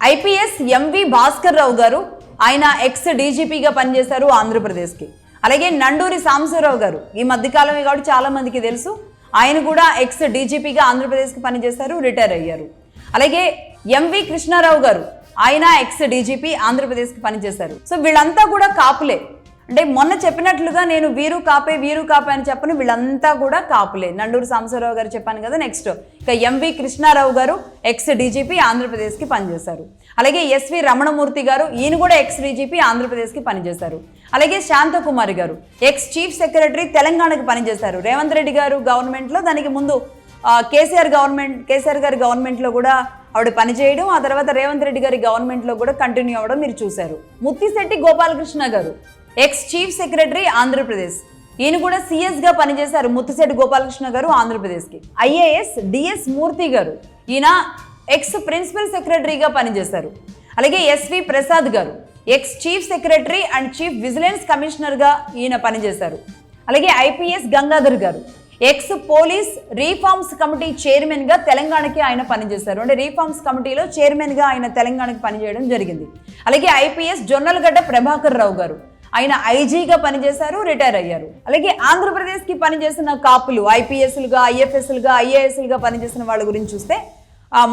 IPS MV Bhaskar Rao గారు ఆయన X డీజీపీగా పనిచేశారు ఆంధ్రప్రదేశ్కి. అలాగే నండూరి సాంబశివరావు గారు ఈ మధ్యకాలమే కాబట్టి చాలా మందికి తెలుసు, ఆయన కూడా ఎక్స్ డీజీపీగా ఆంధ్రప్రదేశ్కి పనిచేశారు, రిటైర్ అయ్యారు. అలాగే ఎంవి కృష్ణారావు గారు ఆయన ఎక్స్ డీజీపీ ఆంధ్రప్రదేశ్కి పనిచేశారు. సో వీళ్ళంతా కూడా కాపులే. అంటే మొన్న చెప్పినట్లుగా నేను వీరు కాపే అని చెప్పను, వీళ్ళంతా కూడా కాపులే. నండూరు సాంబశివరావు గారు చెప్పాను కదా. నెక్స్ట్ ఇక ఎంవి కృష్ణారావు గారు ఎక్స్ డీజీపీ ఆంధ్రప్రదేశ్కి పనిచేశారు. అలాగే ఎస్వి రమణమూర్తి గారు ఈయన కూడా ఎక్స్ డీజీపీ ఆంధ్రప్రదేశ్కి పనిచేశారు. అలాగే శాంతకుమారి గారు ఎక్స్ చీఫ్ సెక్రటరీ తెలంగాణకి పనిచేశారు. రేవంత్ రెడ్డి గారు గవర్నమెంట్లో, దానికి ముందు కేసీఆర్ గారి గవర్నమెంట్లో కూడా ఆవిడ పనిచేయడం, ఆ తర్వాత రేవంత్ రెడ్డి గారి గవర్నమెంట్లో కూడా కంటిన్యూ అవ్వడం మీరు చూశారు. ముత్తిశెట్టి గోపాలకృష్ణ గారు ఎక్స్ చీఫ్ సెక్రటరీ ఆంధ్రప్రదేశ్, ఈయన కూడా సిఎస్గా పనిచేశారు. ముత్తిశెట్టి గోపాలకృష్ణ గారు ఆంధ్రప్రదేశ్కి. ఐఏఎస్ డిఎస్ మూర్తి గారు ఈయన ఎక్స్ ప్రిన్సిపల్ సెక్రటరీగా పనిచేశారు. అలాగే ఎస్వి ప్రసాద్ గారు ex chief secretary and chief vigilance కమిషనర్గా ఈయన పనిచేశారు. అలాగే ఐపీఎస్ గంగాధర్ గారు ఎక్స్ పోలీస్ రీఫార్మ్స్ కమిటీ చైర్మన్గా తెలంగాణకి ఆయన పనిచేశారు. అంటే రీఫార్మ్స్ కమిటీలో చైర్మన్గా ఆయన తెలంగాణకి పనిచేయడం జరిగింది. అలాగే ఐపీఎస్ జొన్నలగడ్డ ప్రభాకర్ రావు గారు ఆయన ఐజీగా పనిచేశారు, రిటైర్ అయ్యారు. అలాగే ఆంధ్రప్రదేశ్కి పనిచేసిన కాపులు ఐపీఎస్లుగా, ఐఎఫ్ఎస్లుగా, ఐఏఎస్లుగా పనిచేసిన వాళ్ళ గురించి చూస్తే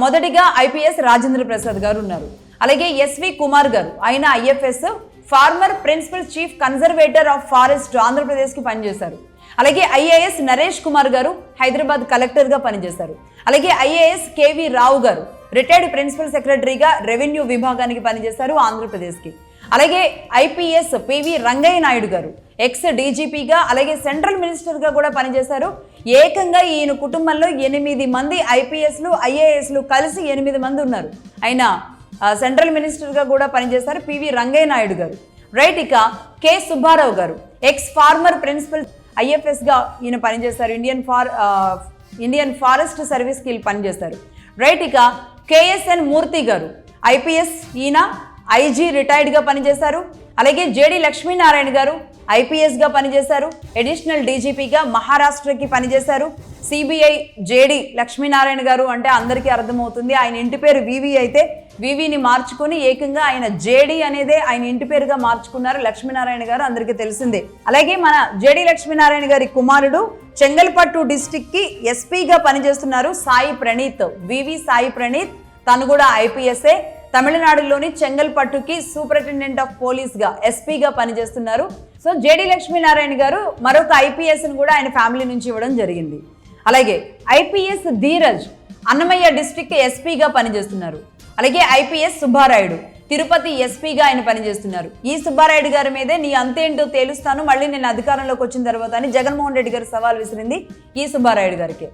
మొదటిగా ఐపీఎస్ రాజేంద్ర ప్రసాద్ గారు ఉన్నారు. అలాగే ఎస్వి కుమార్ గారు ఆయన IFS, former principal chief conservator of forest ఆంధ్రప్రదేశ్కి పనిచేశారు. అలాగే ఐఏఎస్ నరేష్ కుమార్ గారు హైదరాబాద్ కలెక్టర్గా పనిచేశారు. అలాగే ఐఏఎస్ కేవీ రావు గారు రిటైర్డ్ ప్రిన్సిపల్ సెక్రటరీగా రెవెన్యూ విభాగానికి పనిచేశారు ఆంధ్రప్రదేశ్కి. అలాగే ఐపీఎస్ పివి రంగయ్య నాయుడు గారు ఎక్స్ డీజీపీగా, అలాగే సెంట్రల్ మినిస్టర్గా కూడా పనిచేశారు. ఏకంగా ఈయన కుటుంబంలో 8 మంది ఐపీఎస్లు, ఐఏఎస్లు కలిసి 8 మంది ఉన్నారు. ఆయన సెంట్రల్ మినిస్టర్గా కూడా పనిచేశారు పివి రంగయ్య నాయుడు గారు. రైట్. ఇక కె సుబ్బారావు గారు ఎక్స్ ఫార్మర్ ప్రిన్సిపల్ ఐఎఫ్ఎస్గా ఈయన పనిచేశారు. ఇండియన్ ఫారెస్ట్ సర్వీస్కి వీళ్ళు పనిచేశారు. రైట్. ఇక కేఎస్ఎన్ మూర్తి గారు ఐపీఎస్, ఈయన ఐజీ రిటైర్డ్గా పనిచేశారు. అలాగే జేడి లక్ష్మీనారాయణ గారు ఐపీఎస్గా పనిచేశారు, అడిషనల్ డీజీపీగా మహారాష్ట్రకి పనిచేశారు. సిబిఐ జేడి లక్ష్మీనారాయణ గారు అంటే అందరికీ అర్థమవుతుంది, ఆయన ఇంటి పేరు వివి అయితే వివిని మార్చుకొని ఏకంగా ఆయన జేడి అనేదే ఆయన ఇంటి పేరుగా మార్చుకున్నారు. లక్ష్మీనారాయణ గారు అందరికీ తెలిసిందే. అలాగే మన జేడి లక్ష్మీనారాయణ గారి కుమారుడు చెంగల్పట్టు డిస్టిక్కి ఎస్పీగా పనిచేస్తున్నారు సాయి ప్రణీత్, వివి సాయి ప్రణీత్, తను కూడా ఐపీఎస్ఏ. తమిళనాడులోని చెంగల్పట్టుకి సూపరింటెండెంట్ ఆఫ్ పోలీస్గా ఎస్పీగా పనిచేస్తున్నారు. సో జేడి లక్ష్మీనారాయణ గారు మరొక ఐపీఎస్ని కూడా ఆయన ఫ్యామిలీ నుంచి ఇవ్వడం జరిగింది. అలాగే ఐపీఎస్ ధీరజ్ అన్నమయ్య డిస్ట్రిక్ట్ ఎస్పీగా పనిచేస్తున్నారు. అలాగే ఐపీఎస్ సుబ్బారాయుడు తిరుపతి ఎస్పీగా ఆయన పనిచేస్తున్నారు. ఈ సుబ్బారాయుడు గారి మీదే నీ అంతేంటో తేలుస్తాను మళ్ళీ నేను అధికారంలోకి వచ్చిన తర్వాత అని జగన్మోహన్ రెడ్డి గారు సవాల్ విసిరింది ఈ సుబ్బారాయుడు గారికి.